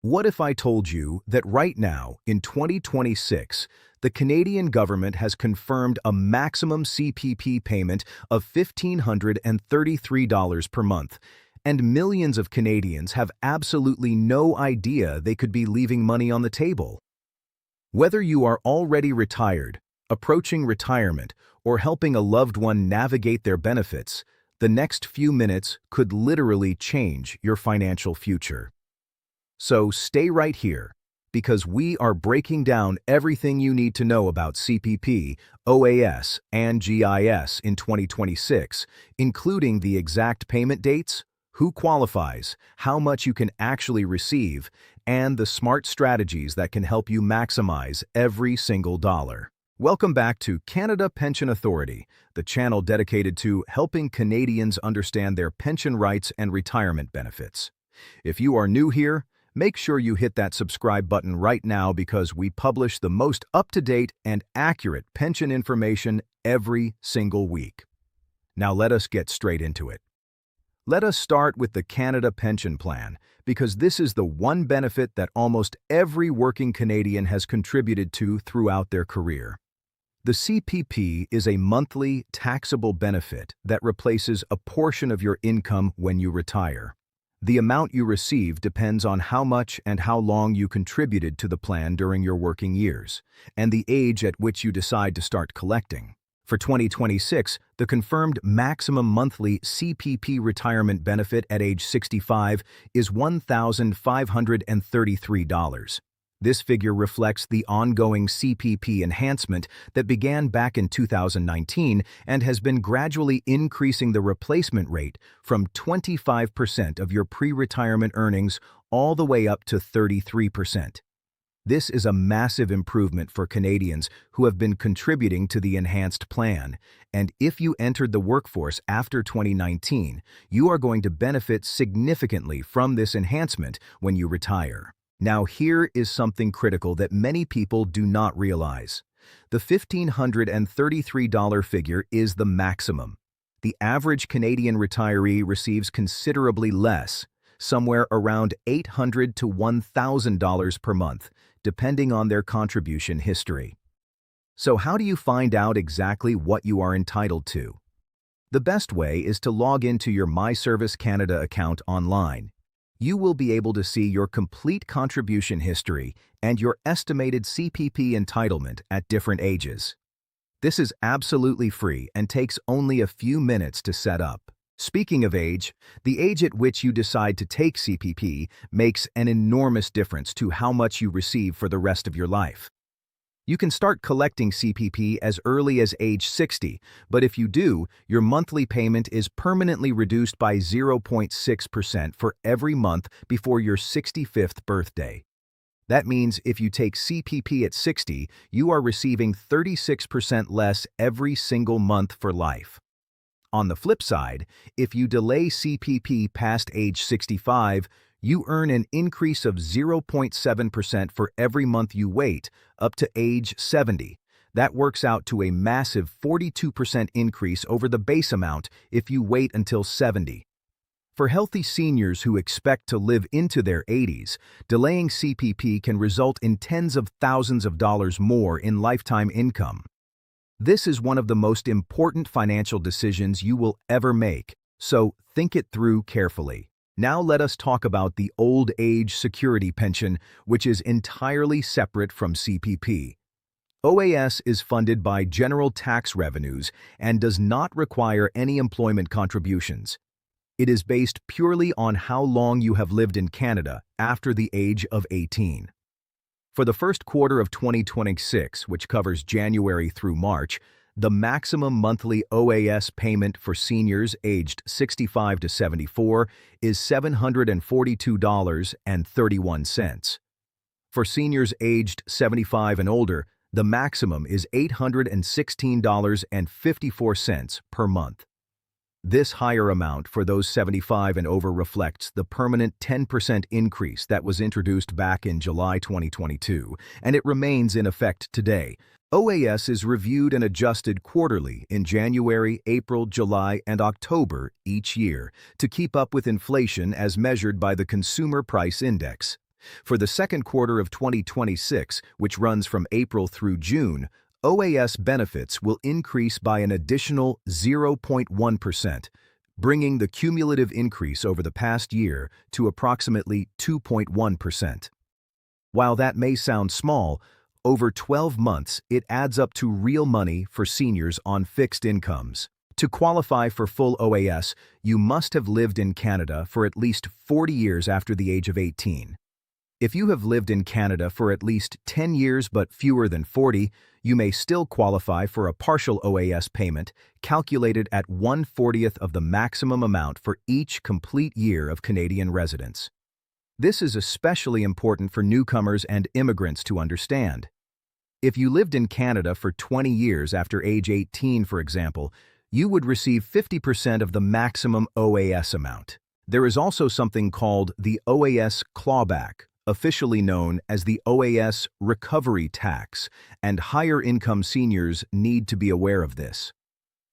What if I told you that right now, in 2026, the Canadian government has confirmed a maximum CPP payment of $1,533 per month, and millions of Canadians have absolutely no idea they could be leaving money on the table? Whether you are already retired, approaching retirement, or helping a loved one navigate their benefits, the next few minutes could literally change your financial future. So stay right here, because we are breaking down everything you need to know about CPP, OAS, and GIS in 2026, including the exact payment dates, who qualifies, how much you can actually receive, and the smart strategies that can help you maximize every single dollar. Welcome back to Canada Pension Authority, the channel dedicated to helping Canadians understand their pension rights and retirement benefits. If you are new here, make sure you hit that subscribe button right now because we publish the most up-to-date and accurate pension information every single week. Now let us get straight into it. Let us start with the Canada Pension Plan, because this is the one benefit that almost every working Canadian has contributed to throughout their career. The CPP is a monthly taxable benefit that replaces a portion of your income when you retire. The amount you receive depends on how much and how long you contributed to the plan during your working years, and the age at which you decide to start collecting. For 2026, the confirmed maximum monthly CPP retirement benefit at age 65 is $1,533. This figure reflects the ongoing CPP enhancement that began back in 2019 and has been gradually increasing the replacement rate from 25% of your pre-retirement earnings all the way up to 33%. This is a massive improvement for Canadians who have been contributing to the enhanced plan, and if you entered the workforce after 2019, you are going to benefit significantly from this enhancement when you retire. Now here is something critical that many people do not realize. The $1,533 figure is the maximum. The average Canadian retiree receives considerably less, somewhere around $800 to $1,000 per month, depending on their contribution history. So how do you find out exactly what you are entitled to? The best way is to log into your My Service Canada account online. You will be able to see your complete contribution history and your estimated CPP entitlement at different ages. This is absolutely free and takes only a few minutes to set up. Speaking of age, the age at which you decide to take CPP makes an enormous difference to how much you receive for the rest of your life. You can start collecting CPP as early as age 60, but if you do, your monthly payment is permanently reduced by 0.6% for every month before your 65th birthday. That means if you take CPP at 60, you are receiving 36% less every single month for life. On the flip side, if you delay CPP past age 65, you earn an increase of 0.7% for every month you wait, up to age 70. That works out to a massive 42% increase over the base amount if you wait until 70. For healthy seniors who expect to live into their 80s, delaying CPP can result in tens of thousands of dollars more in lifetime income. This is one of the most important financial decisions you will ever make, so think it through carefully. Now let us talk about the Old Age Security Pension, which is entirely separate from CPP. OAS is funded by general tax revenues and does not require any employment contributions. It is based purely on how long you have lived in Canada after the age of 18. For the first quarter of 2026, which covers January through March, the maximum monthly OAS payment for seniors aged 65 to 74 is $742.31. For seniors aged 75 and older, the maximum is $816.54 per month. This higher amount for those 75 and over reflects the permanent 10% increase that was introduced back in July 2022, and it remains in effect today. OAS is reviewed and adjusted quarterly in January, April, July, and October each year to keep up with inflation as measured by the Consumer Price Index. For the second quarter of 2026, which runs from April through June, OAS benefits will increase by an additional 0.1%, bringing the cumulative increase over the past year to approximately 2.1%. While that may sound small, over 12 months it adds up to real money for seniors on fixed incomes. To qualify for full OAS, you must have lived in Canada for at least 40 years after the age of 18. If you have lived in Canada for at least 10 years but fewer than 40, you may still qualify for a partial OAS payment calculated at 1/40th of the maximum amount for each complete year of Canadian residence. This is especially important for newcomers and immigrants to understand. If you lived in Canada for 20 years after age 18, for example, you would receive 50% of the maximum OAS amount. There is also something called the OAS clawback, officially known as the OAS recovery tax, and higher-income seniors need to be aware of this.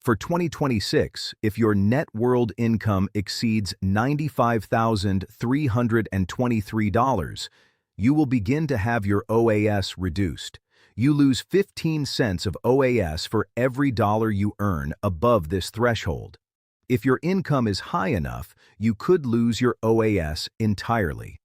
For 2026, if your net world income exceeds $95,323, you will begin to have your OAS reduced. You lose 15 cents of OAS for every dollar you earn above this threshold. If your income is high enough, you could lose your OAS entirely.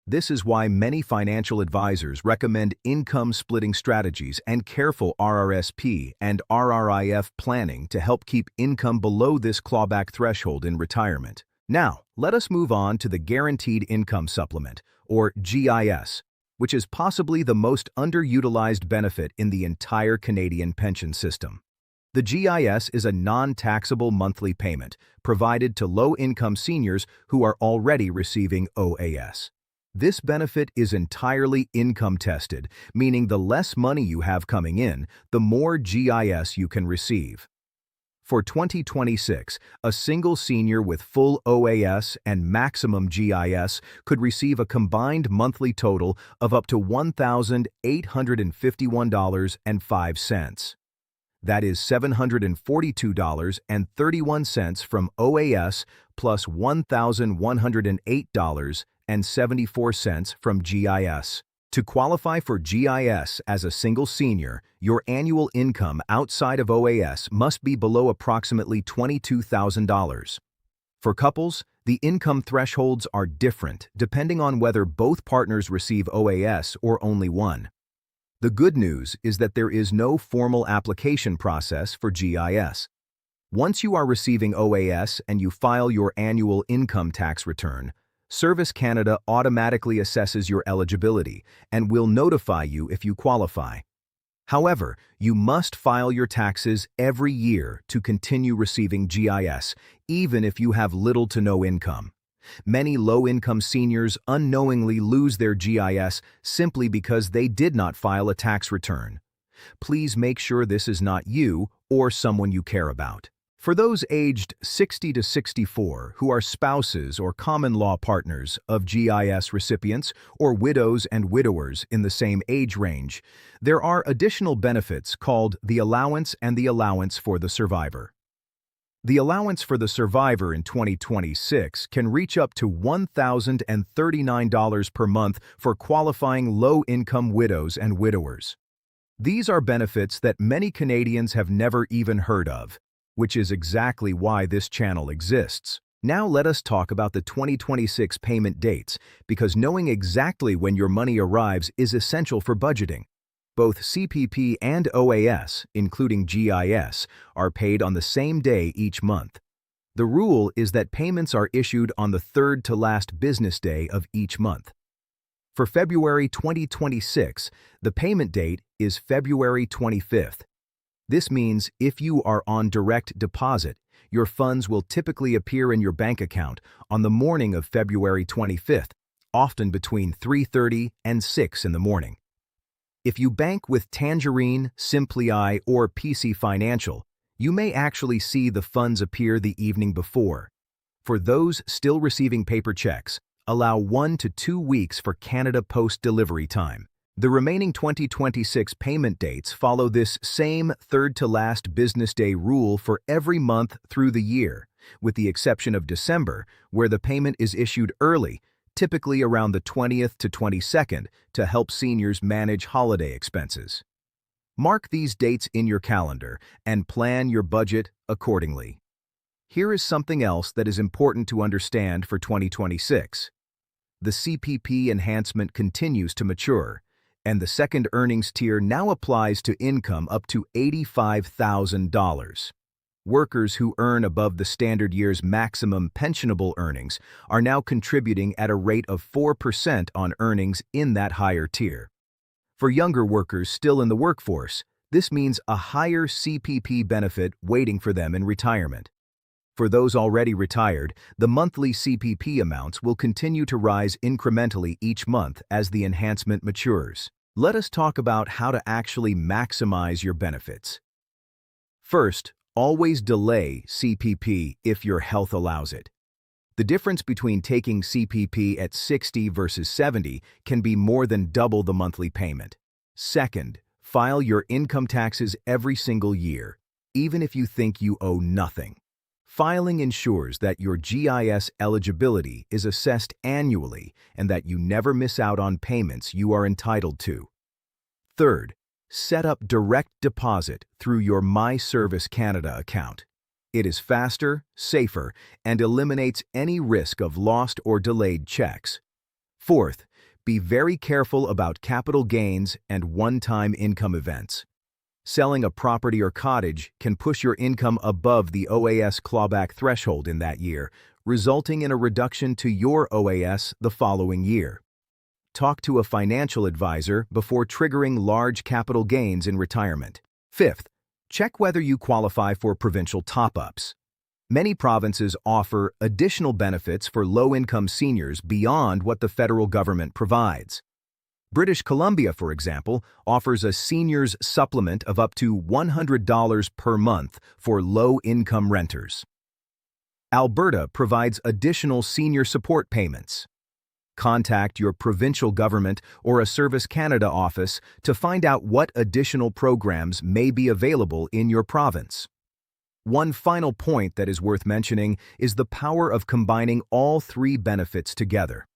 This is why many financial advisors recommend income-splitting strategies and careful RRSP and RRIF planning to help keep income below this clawback threshold in retirement. Now, let us move on to the Guaranteed Income Supplement, or GIS, which is possibly the most underutilized benefit in the entire Canadian pension system. The GIS is a non-taxable monthly payment provided to low-income seniors who are already receiving OAS. This benefit is entirely income-tested, meaning the less money you have coming in, the more GIS you can receive. For 2026, a single senior with full OAS and maximum GIS could receive a combined monthly total of up to $1,851.05. That is $742.31 from OAS plus $1,108.74 from GIS. To qualify for GIS as a single senior, your annual income outside of OAS must be below approximately $22,000. For couples, the income thresholds are different depending on whether both partners receive OAS or only one. The good news is that there is no formal application process for GIS. Once you are receiving OAS and you file your annual income tax return, Service Canada automatically assesses your eligibility and will notify you if you qualify. However, you must file your taxes every year to continue receiving GIS, even if you have little to no income. Many low-income seniors unknowingly lose their GIS simply because they did not file a tax return. Please make sure this is not you or someone you care about. For those aged 60 to 64 who are spouses or common law partners of GIS recipients or widows and widowers in the same age range, there are additional benefits called the allowance and the allowance for the survivor. The allowance for the survivor in 2026 can reach up to $1,039 per month for qualifying low-income widows and widowers. These are benefits that many Canadians have never even heard of, which is exactly why this channel exists. Now let us talk about the 2026 payment dates, because knowing exactly when your money arrives is essential for budgeting. Both CPP and OAS, including GIS, are paid on the same day each month. The rule is that payments are issued on the third to last business day of each month. For February 2026, the payment date is February 25th. This means if you are on direct deposit, your funds will typically appear in your bank account on the morning of February 25th, often between 3:30 and 6 in the morning. If you bank with Tangerine, Simplii, or PC Financial, you may actually see the funds appear the evening before. For those still receiving paper checks, allow 1 to 2 weeks for Canada Post delivery time. The remaining 2026 payment dates follow this same third-to-last business day rule for every month through the year, with the exception of December, where the payment is issued early, typically around the 20th to 22nd, to help seniors manage holiday expenses. Mark these dates in your calendar and plan your budget accordingly. Here is something else that is important to understand for 2026. The CPP enhancement continues to mature, and the second earnings tier now applies to income up to $85,000. Workers who earn above the standard year's maximum pensionable earnings are now contributing at a rate of 4% on earnings in that higher tier. For younger workers still in the workforce, this means a higher CPP benefit waiting for them in retirement. For those already retired, the monthly CPP amounts will continue to rise incrementally each month as the enhancement matures. Let us talk about how to actually maximize your benefits. First, always delay CPP if your health allows it. The difference between taking CPP at 60 versus 70 can be more than double the monthly payment. Second, file your income taxes every single year, even if you think you owe nothing. Filing ensures that your GIS eligibility is assessed annually and that you never miss out on payments you are entitled to. Third, set up direct deposit through your My Service Canada account. It is faster, safer, and eliminates any risk of lost or delayed checks. Fourth, be very careful about capital gains and one-time income events. Selling a property or cottage can push your income above the OAS clawback threshold in that year, resulting in a reduction to your OAS the following year. Talk to a financial advisor before triggering large capital gains in retirement. Fifth, check whether you qualify for provincial top-ups. Many provinces offer additional benefits for low-income seniors beyond what the federal government provides. British Columbia, for example, offers a seniors supplement of up to $100 per month for low-income renters. Alberta provides additional senior support payments. Contact your provincial government or a Service Canada office to find out what additional programs may be available in your province. One final point that is worth mentioning is the power of combining all three benefits together.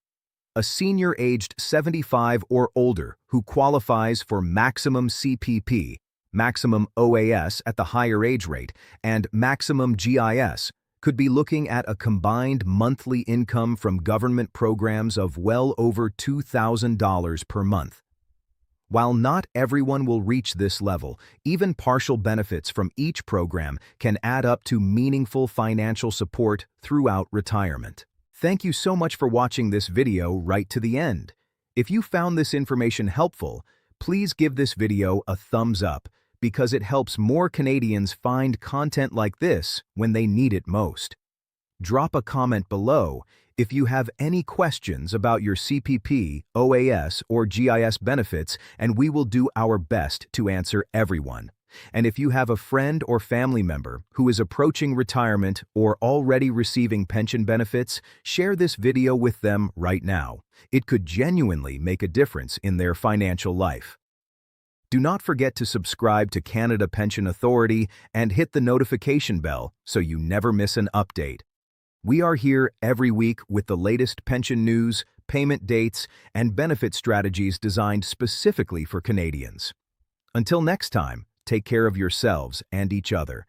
A senior aged 75 or older who qualifies for maximum CPP, maximum OAS at the higher age rate, and maximum GIS could be looking at a combined monthly income from government programs of well over $2,000 per month. While not everyone will reach this level, even partial benefits from each program can add up to meaningful financial support throughout retirement. Thank you so much for watching this video right to the end. If you found this information helpful, please give this video a thumbs up because it helps more Canadians find content like this when they need it most. Drop a comment below if you have any questions about your CPP, OAS, or GIS benefits, and we will do our best to answer everyone. And if you have a friend or family member who is approaching retirement or already receiving pension benefits, share this video with them right now. It could genuinely make a difference in their financial life. Do not forget to subscribe to Canada Pension Authority and hit the notification bell so you never miss an update. We are here every week with the latest pension news, payment dates, and benefit strategies designed specifically for Canadians. Until next time, take care of yourselves and each other.